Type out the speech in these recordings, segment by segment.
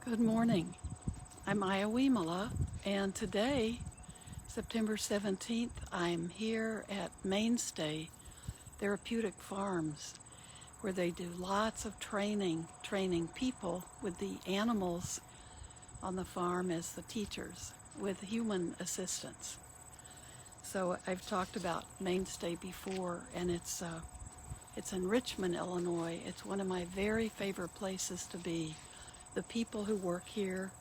Good morning. I'm Ayya Vimala, and today, September 17th, I'm here at Mainstay Therapeutic Farms, where they do lots of training people with the animals on the farm as the teachers with human assistance. So I've talked about Mainstay before, and it's in Richmond, Illinois. It's one of my very favorite places to be. The people who work here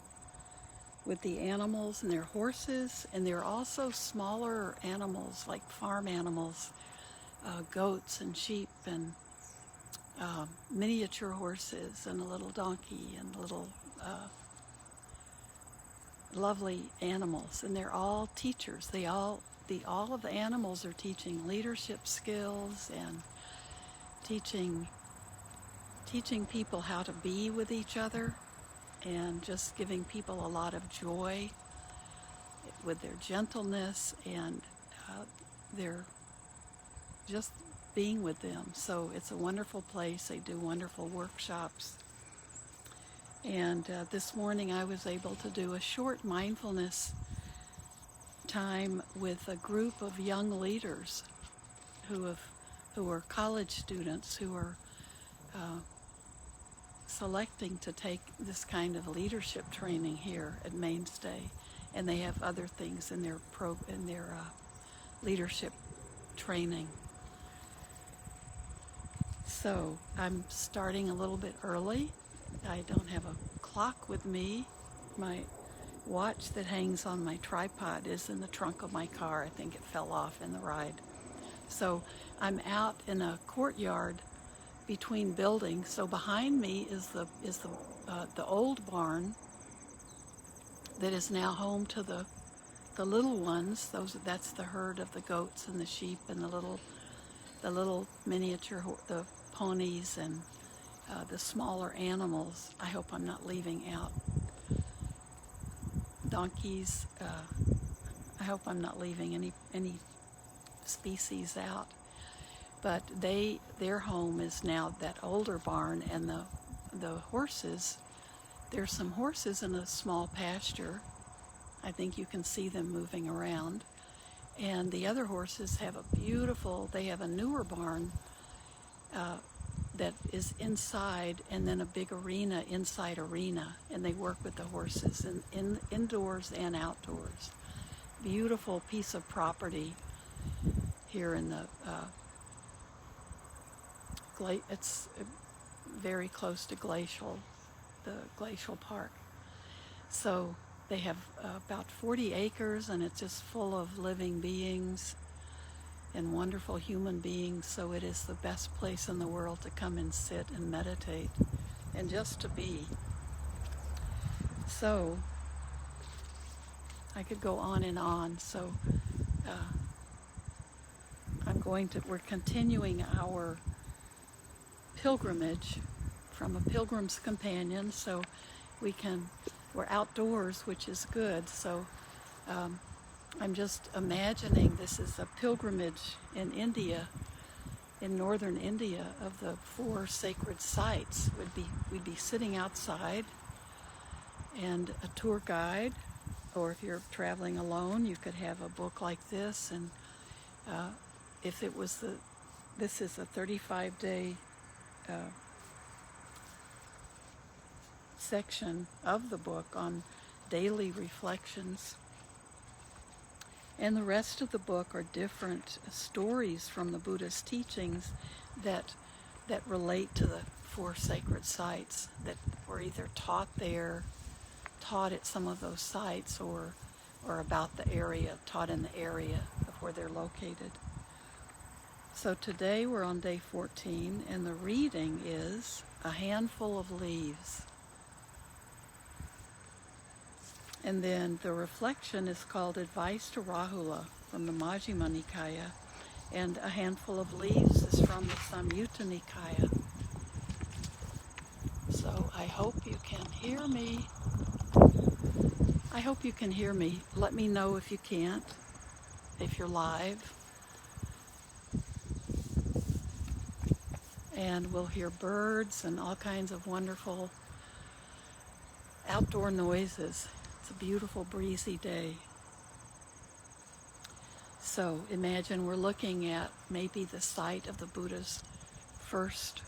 with the animals and their horses, and there are also smaller animals like farm animals, goats and sheep and miniature horses and a little donkey and little lovely animals, and they're all teachers. All of the animals are teaching leadership skills and teaching people how to be with each other, and just giving people a lot of joy with their gentleness and their just being with them. So it's a wonderful place. They do wonderful workshops. And this morning I was able to do a short mindfulness time with a group of young leaders who are college students who are selecting to take this kind of leadership training here at Mainstay, and they have other things in their leadership training. So I'm starting a little bit early. I don't have a clock with me. My watch that hangs on my tripod is in the trunk of my car. I think it fell off in the ride. So I'm out in a courtyard between buildings. So behind me is the old barn that is now home to the little ones. That's the herd of the goats and the sheep and the little miniature the ponies and the smaller animals. I hope I'm not leaving out donkeys. I hope I'm not leaving any species out. But their home is now that older barn, and the horses, there's some horses in a small pasture. I think you can see them moving around. And the other horses have they have a newer barn that is inside, and then a big inside arena, and they work with the horses indoors and outdoors. Beautiful piece of property here in it's very close to the glacial park. So they have about 40 acres, and it's just full of living beings and wonderful human beings. So it is the best place in the world to come and sit and meditate and just to be. So I could go on and on. So we're continuing our pilgrimage from a pilgrim's companion, so we're outdoors, which is good. So I'm just imagining this is a pilgrimage in India, in northern India, of the 4 sacred sites. We'd be sitting outside, and a tour guide, or if you're traveling alone, you could have a book like this. And if it was this is a 35-day section of the book on daily reflections. And the rest of the book are different stories from the Buddha's teachings that relate to the 4 sacred sites that were either taught at some of those sites, or about the area, taught in the area of where they're located. So today we're on day 14, and the reading is A Handful of Leaves. And then the reflection is called Advice to Rahula from the Majjhima Nikaya, and A Handful of Leaves is from the Samyutta Nikaya. So I hope you can hear me. Let me know if you can't, if you're live. And we'll hear birds and all kinds of wonderful outdoor noises. It's a beautiful breezy day. So imagine we're looking at maybe the site of the Buddha's first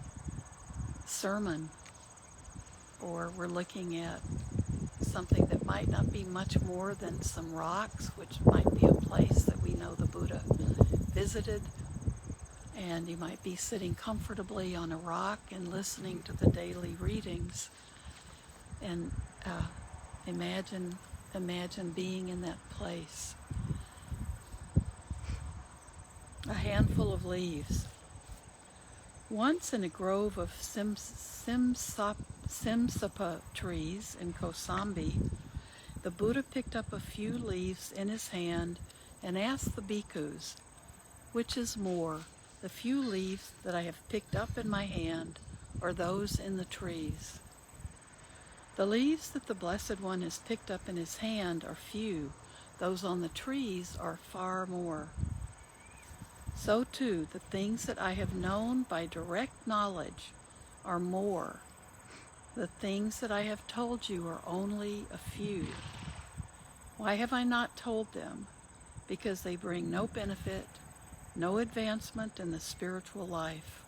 sermon, or we're looking at something that might not be much more than some rocks, which might be a place that we know the Buddha visited. And you might be sitting comfortably on a rock and listening to the daily readings. And imagine being in that place. A handful of leaves. Once in a grove of simsapa trees in Kosambi, the Buddha picked up a few leaves in his hand and asked the bhikkhus, "Which is more, the few leaves that I have picked up in my hand, or those in the trees?" The leaves that the Blessed One has picked up in his hand are few, those on the trees are far more. So too, the things that I have known by direct knowledge are more. The things that I have told you are only a few. Why have I not told them? Because they bring no benefit, no advancement in the spiritual life.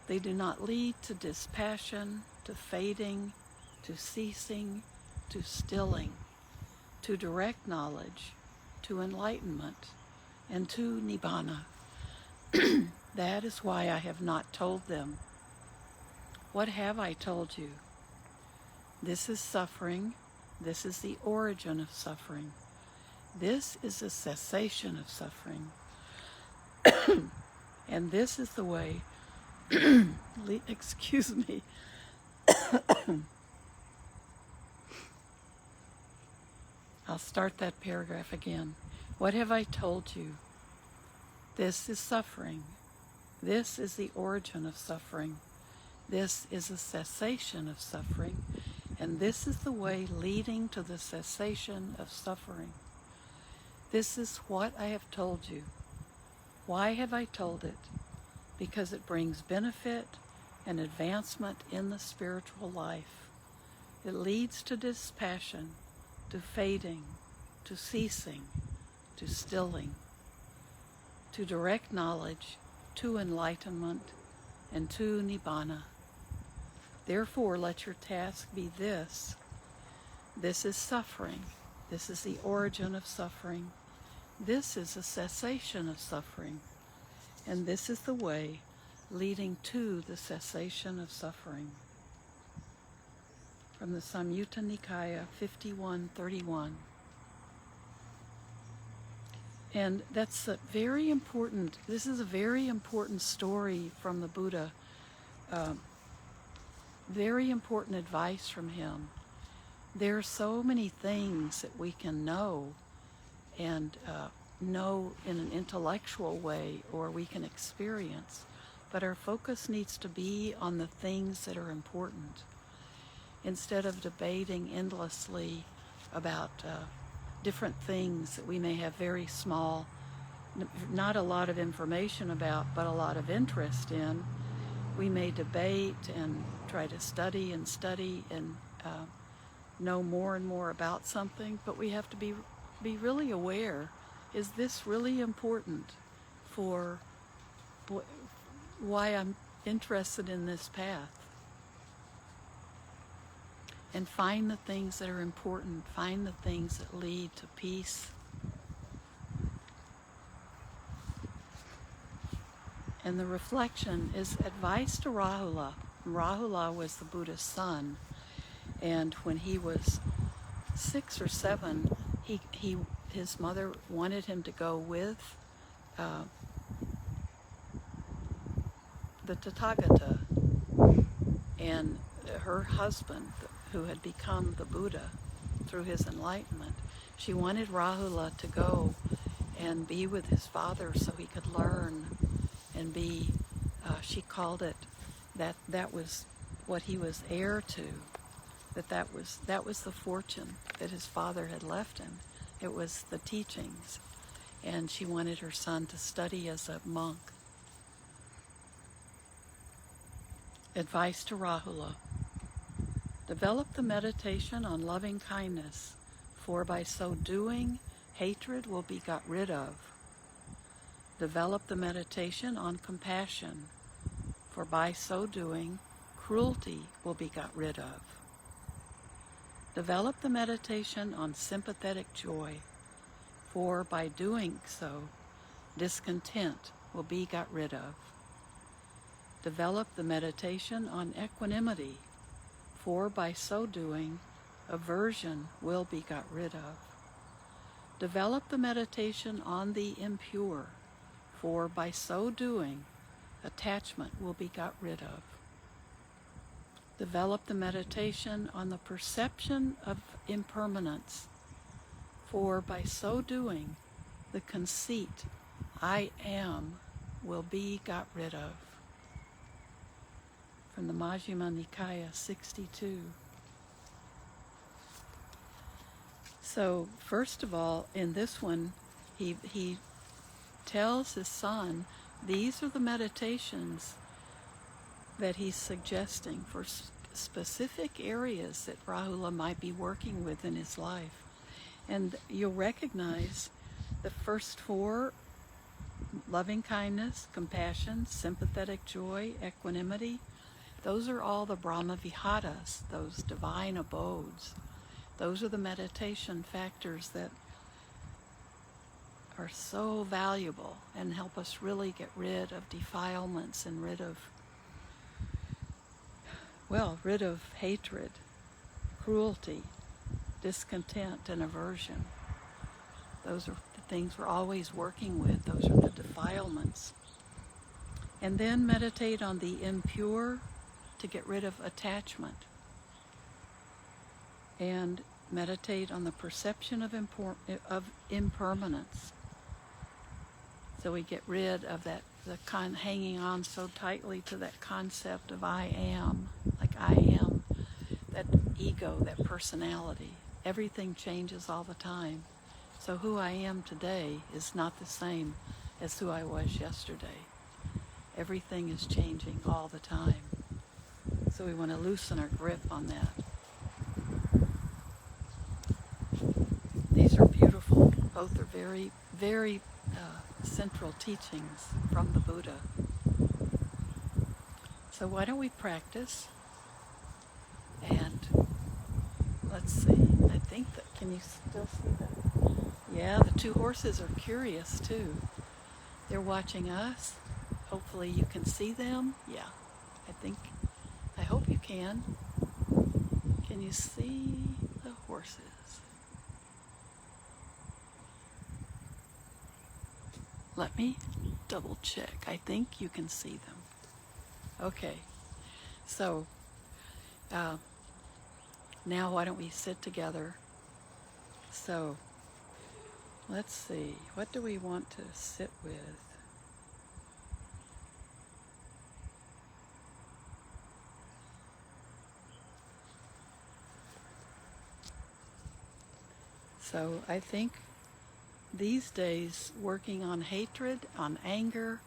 They do not lead to dispassion, to fading, to ceasing, to stilling, to direct knowledge, to enlightenment, and to nibbana. That is why I have not told them. What have I told you? This is suffering. This is the origin of suffering. This is the cessation of suffering. And this is the way, excuse me, I'll start that paragraph again. What have I told you? This is suffering. This is the origin of suffering. This is a cessation of suffering. And this is the way leading to the cessation of suffering. This is what I have told you. Why have I told it? Because it brings benefit and advancement in the spiritual life. It leads to dispassion, to fading, to ceasing, to stilling, to direct knowledge, to enlightenment, and to nibbana. Therefore, let your task be this. This is suffering. This is the origin of suffering. This is a cessation of suffering. And this is the way leading to the cessation of suffering. From the Samyutta Nikaya 51:31. And that's a very important, this is a very important story from the Buddha. Very important advice from him. There are so many things that we can know and know in an intellectual way, or we can experience, but our focus needs to be on the things that are important, instead of debating endlessly about different things that we may have very small, not a lot of information about, but a lot of interest in. We may debate and try to study and know more and more about something, but we have to be really aware, is this really important for why I'm interested in this path? And find the things that are important, find the things that lead to peace. And the reflection is advice to Rahula. Rahula was the Buddha's son, and when he was 6 or 7, his mother wanted him to go with the Tathagata, and her husband, who had become the Buddha through his enlightenment. She wanted Rahula to go and be with his father so he could learn and be, she called it, that was what he was heir to, that was the fortune that his father had left him. It was the teachings, and she wanted her son to study as a monk. Advice to Rahula. Develop the meditation on loving kindness, for by so doing, hatred will be got rid of. Develop the meditation on compassion, for by so doing, cruelty will be got rid of. Develop the meditation on sympathetic joy, for by doing so, discontent will be got rid of. Develop the meditation on equanimity, for by so doing, aversion will be got rid of. Develop the meditation on the impure, for by so doing, attachment will be got rid of. Develop the meditation on the perception of impermanence, for by so doing, the conceit, I am, will be got rid of. From the Majjhima Nikaya 62. So first of all, in this one, he tells his son, these are the meditations that he's suggesting for specific areas that Rahula might be working with in his life. And you'll recognize the first four: loving kindness, compassion, sympathetic joy, equanimity. Those are all the Brahma Viharas, those divine abodes. Those are the meditation factors that are so valuable and help us really get rid of defilements and rid of hatred, cruelty, discontent, and aversion. Those are the things we're always working with. Those are the defilements. And then meditate on the impure to get rid of attachment. And meditate on the perception of impermanence. So we get rid of that, hanging on so tightly to that concept of I am, like I am, that ego, that personality. Everything changes all the time. So who I am today is not the same as who I was yesterday. Everything is changing all the time. So we want to loosen our grip on that. These are beautiful. Both are very, very central teachings from the Buddha. So why don't we practice? And let's see. I think that, can you still see that? Yeah, the two horses are curious too. They're watching us. Hopefully you can see them. Yeah, I hope you can. Can you see the horses? Let me double check. I think you can see them. Okay, so now why don't we sit together? So let's see, what do we want to sit with? So I think these days working on hatred, on anger,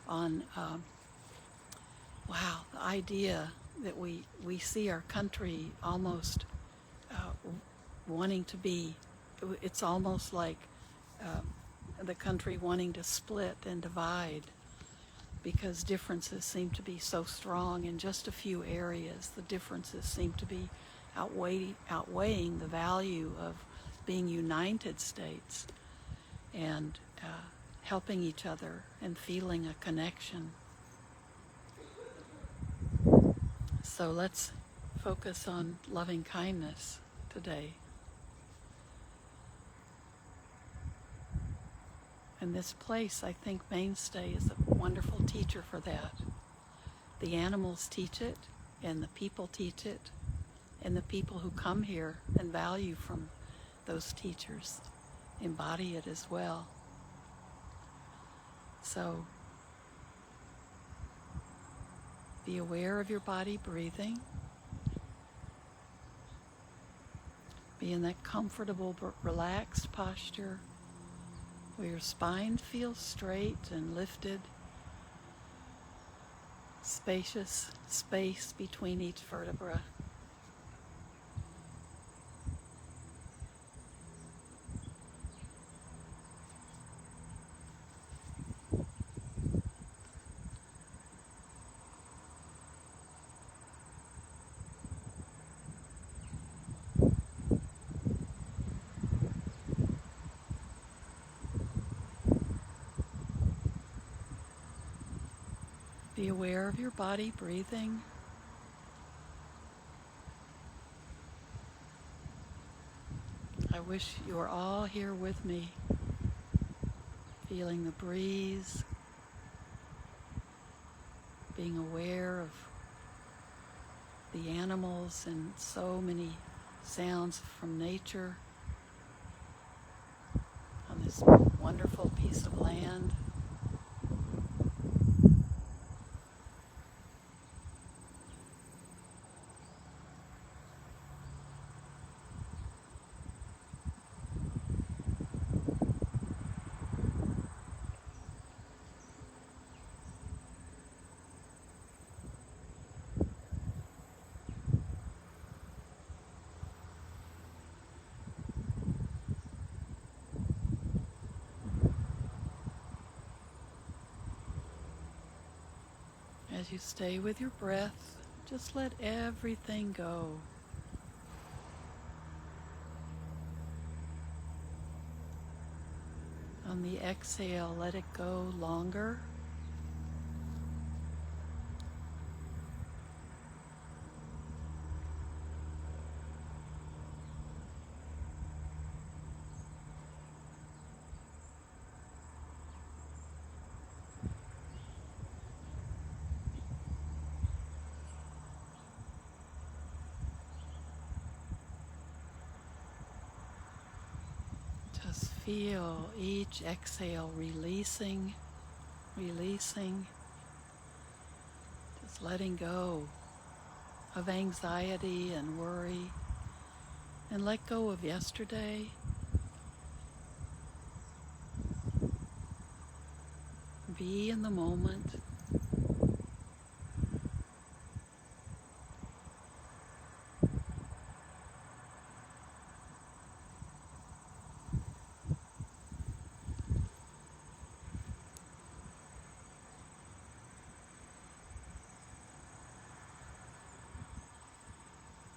on, the idea that we see our country almost wanting to be, it's almost like the country wanting to split and divide because differences seem to be so strong in just a few areas. The differences seem to be outweighing the value of being United States and helping each other and feeling a connection. So let's focus on loving kindness today. And this place, I think Mainstay is a wonderful teacher for that. The animals teach it, and the people teach it, and the people who come here and value from those teachers embody it as well. So be aware of your body breathing. Be in that comfortable but relaxed posture where your spine feels straight and lifted. Spacious space between each vertebra. Be aware of your body breathing. I wish you were all here with me, feeling the breeze, being aware of the animals and so many sounds from nature on this wonderful piece of land. As you stay with your breath, just let everything go. On the exhale, let it go longer. Just feel each exhale releasing, just letting go of anxiety and worry, and let go of yesterday. Be in the moment.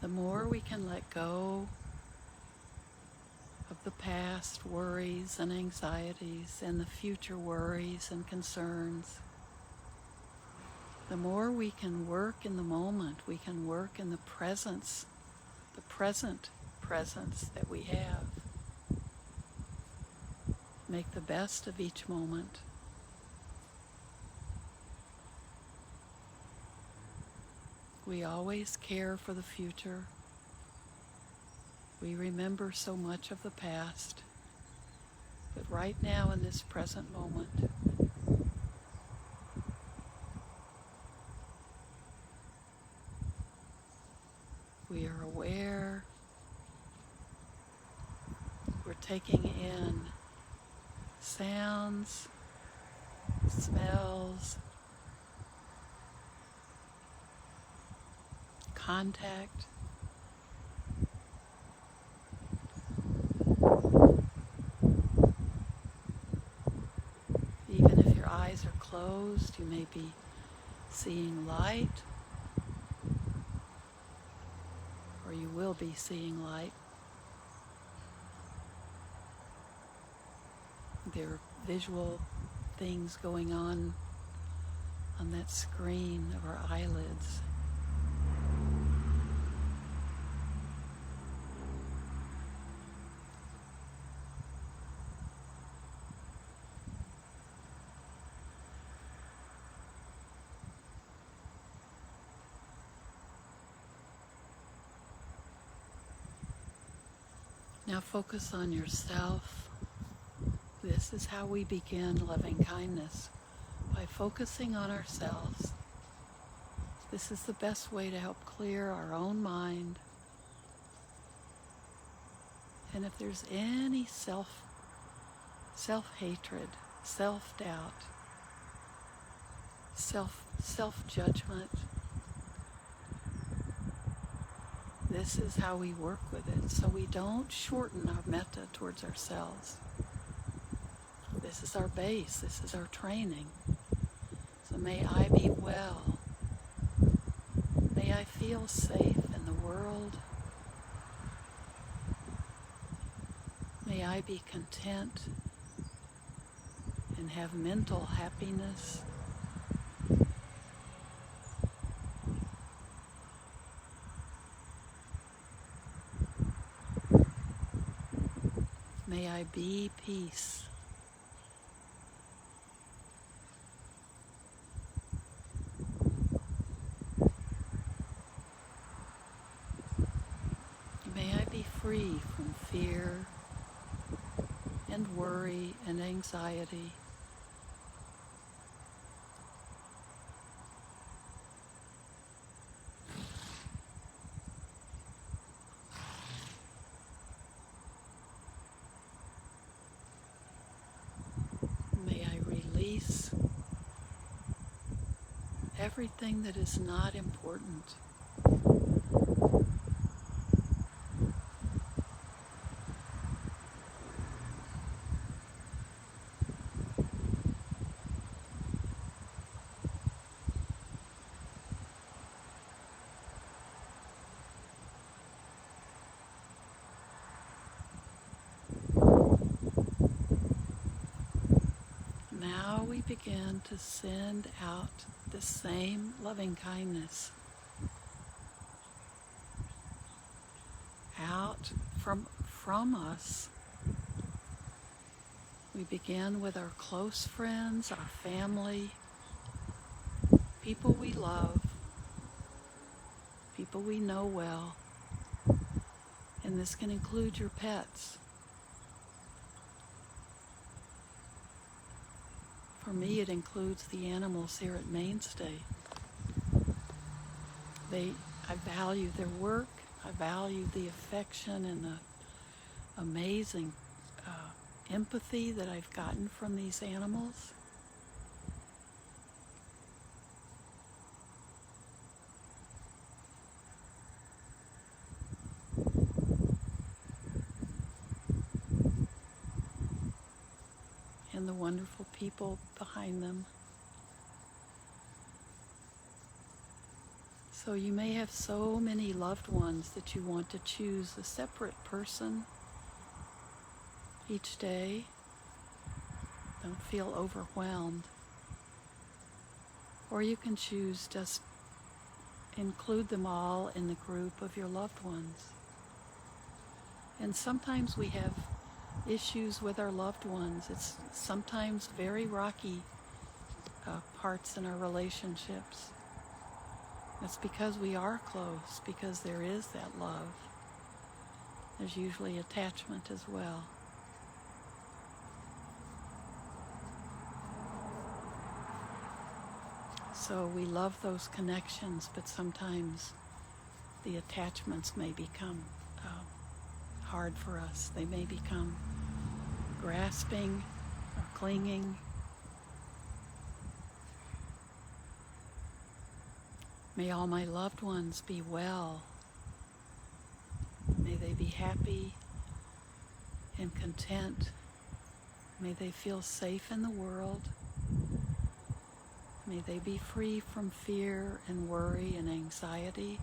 The more we can let go of the past worries and anxieties and the future worries and concerns, the more we can work in the moment, we can work in the presence, the present presence that we have. Make the best of each moment. We always care for the future. We remember so much of the past. But right now in this present moment, we are aware. We're taking in sounds, smells, contact. Even if your eyes are closed, you may be seeing light, or you will be seeing light. There are visual things going on that screen of our eyelids. Now focus on yourself. This is how we begin loving kindness, by focusing on ourselves. This is the best way to help clear our own mind. And if there's any self-hatred, self-doubt, self-judgment, this is how we work with it, so we don't shorten our metta towards ourselves. This is our base, this is our training. So may I be well. May I feel safe in the world. May I be content and have mental happiness. May I be peace. May I be free from fear and worry and anxiety. May I release everything that is not important. Now we begin to send out the same loving kindness out from us. We begin with our close friends, our family, people we love, people we know well, and this can include your pets. For me, it includes the animals here at Mainstay. I value their work. I value the affection and the amazing empathy that I've gotten from these animals. And the wonderful people behind them. So you may have so many loved ones that you want to choose a separate person each day. Don't feel overwhelmed. Or you can choose just include them all in the group of your loved ones. And sometimes we have issues with our loved ones. It's sometimes very rocky parts in our relationships. It's because we are close, because there is that love. There's usually attachment as well. So we love those connections, but sometimes the attachments may become hard for us. They may become grasping or clinging. May all my loved ones be well. May they be happy and content. May they feel safe in the world. May they be free from fear and worry and anxiety.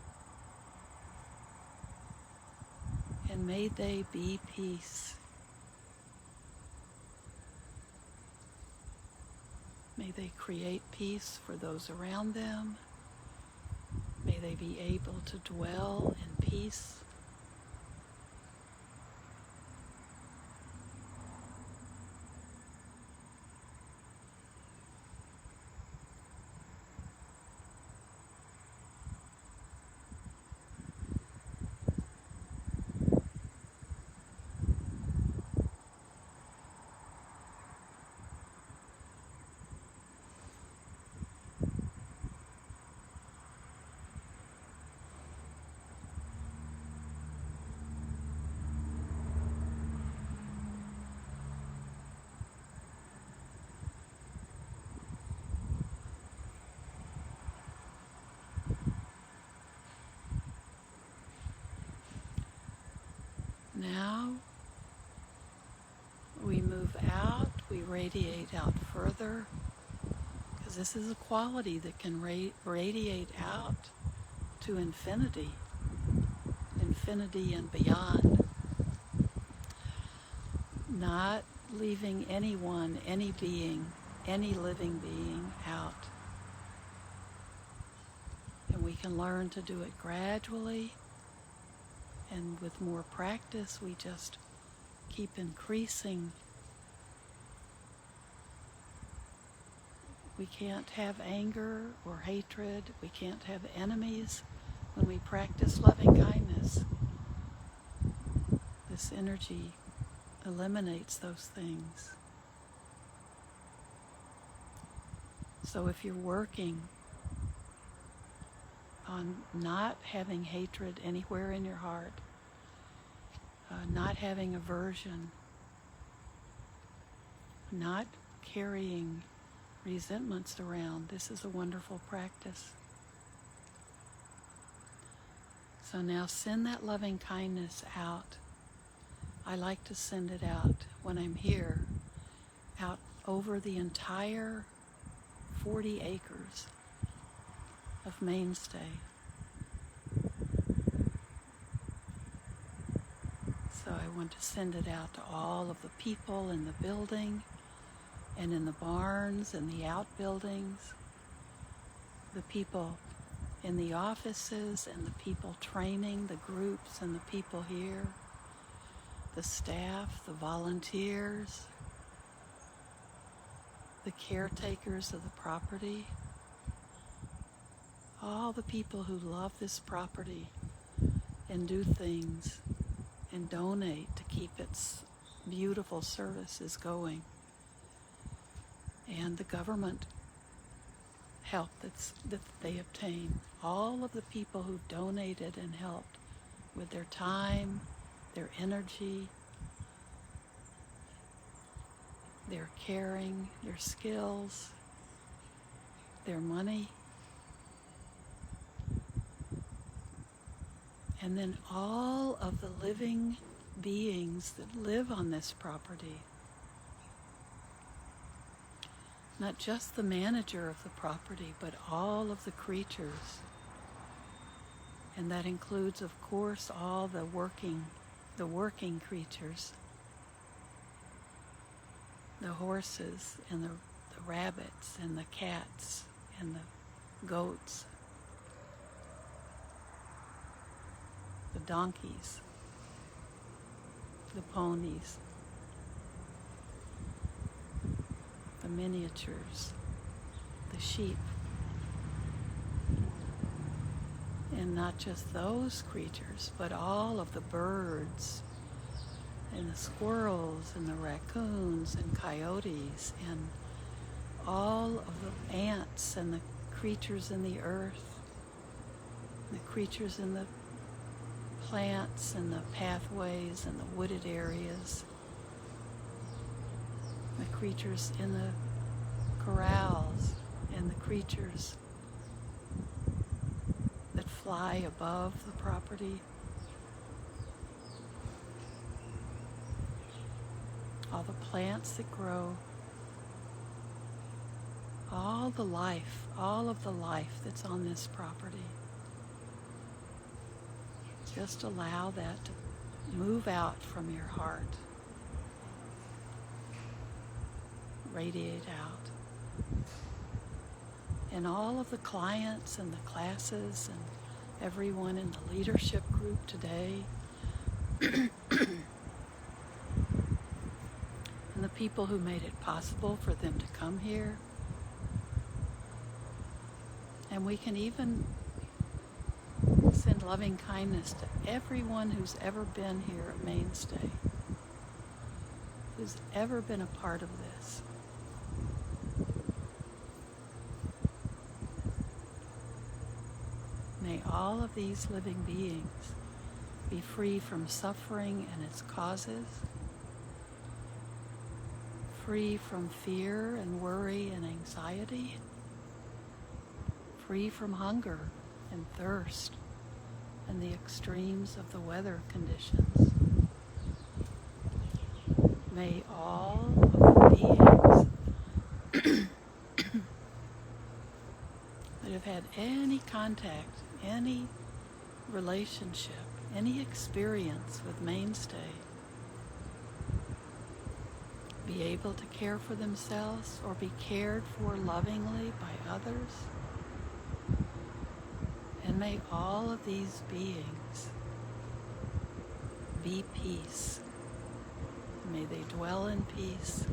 And may they be peace. May they create peace for those around them. May they be able to dwell in peace. Now we move out, we radiate out further, because this is a quality that can radiate out to infinity and beyond. Not leaving anyone, any being, any living being out. And we can learn to do it gradually. And with more practice, we just keep increasing. We can't have anger or hatred. We can't have enemies when we practice loving kindness. This energy eliminates those things. So if you're working on not having hatred anywhere in your heart, not having aversion, not carrying resentments around, this is a wonderful practice. So now send that loving kindness out. I like to send it out when I'm here, out over the entire 40 acres of Mainstay. So I want to send it out to all of the people in the building and in the barns and the outbuildings, the people in the offices and the people training the groups and the people here, the staff, the volunteers, the caretakers of the property, all the people who love this property and do things and donate to keep its beautiful services going, and the government help that they obtain. All of the people who donated and helped with their time, their energy, their caring, their skills, their money, and then all of the living beings that live on this property. Not just the manager of the property, but all of the creatures. And that includes, of course, all the working creatures. The horses and the rabbits and the cats and the goats. The donkeys. The ponies. The miniatures, the sheep, and not just those creatures, but all of the birds and the squirrels and the raccoons and coyotes and all of the ants and the creatures in the earth, the creatures in the plants and the pathways and the wooded areas, the creatures in the corrals and the creatures that fly above the property. All the plants that grow, all of the life that's on this property. Just allow that to move out from your heart. Radiate out. And all of the clients and the classes and everyone in the leadership group today and the people who made it possible for them to come here. And we can even send loving kindness to everyone who's ever been here at Mainstay, who's ever been a part of this. May all of these living beings be free from suffering and its causes, free from fear and worry and anxiety, free from hunger and thirst and the extremes of the weather conditions. May all of the beings that have had any contact, any relationship, any experience with Mainstay be able to care for themselves or be cared for lovingly by others. And may all of these beings be peace May they dwell in peace.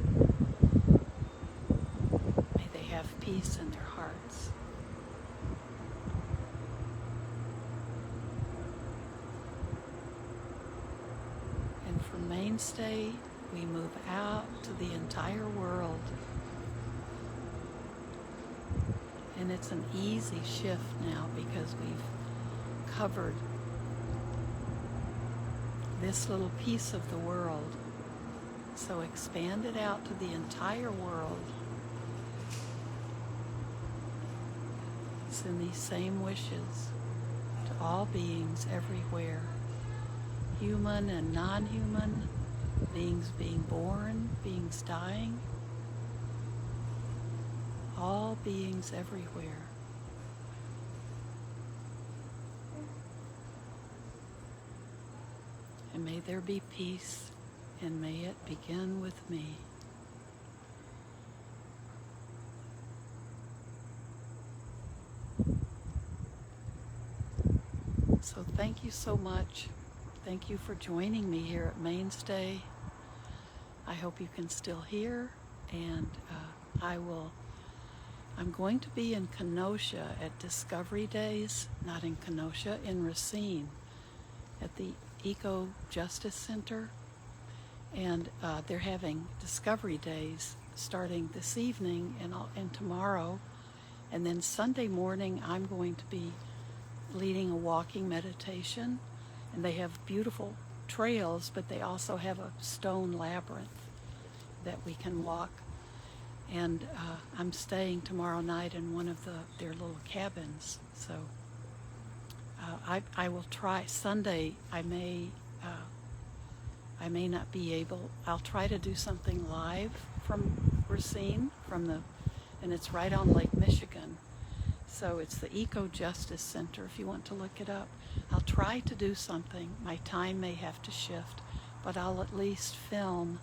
May they have peace in their hearts. And from Mainstay, we move out to the entire world. And it's an easy shift now because we've covered this little piece of the world. So expand it out to the entire world. Send these same wishes to all beings everywhere, human and non-human, beings being born, beings dying, all beings everywhere. And may there be peace, and may it begin with me. So thank you so much. Thank you for joining me here at Mainstay. I hope you can still hear, and I'm going to be in Kenosha at Discovery Days, not in Kenosha, in Racine, at the Eco Justice Center, and they're having Discovery Days starting this evening and tomorrow, and then Sunday morning I'm going to be leading a walking meditation, and they have beautiful trails, but they also have a stone labyrinth that we can walk. And I'm staying tomorrow night in one of their little cabins. So I will try. Sunday I may not be able. I'll try to do something live from Racine, and it's right on Lake Michigan. So it's the Eco Justice Center, if you want to look it up. I'll try to do something. My time may have to shift, but I'll at least film,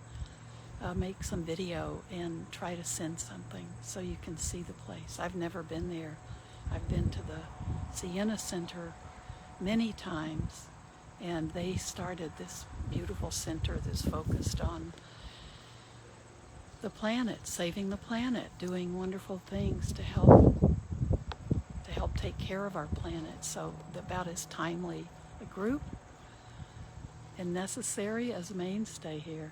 make some video, and try to send something so you can see the place. I've never been there. I've been to the Sienna Center many times, and they started this beautiful center that's focused on the planet, saving the planet, doing wonderful things to help take care of our planet. So about as timely a group and necessary as Mainstay here.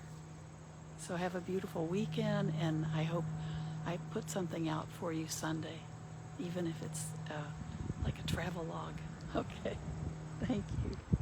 So have a beautiful weekend, and I hope I put something out for you Sunday, even if it's like a travel log. Okay, thank you.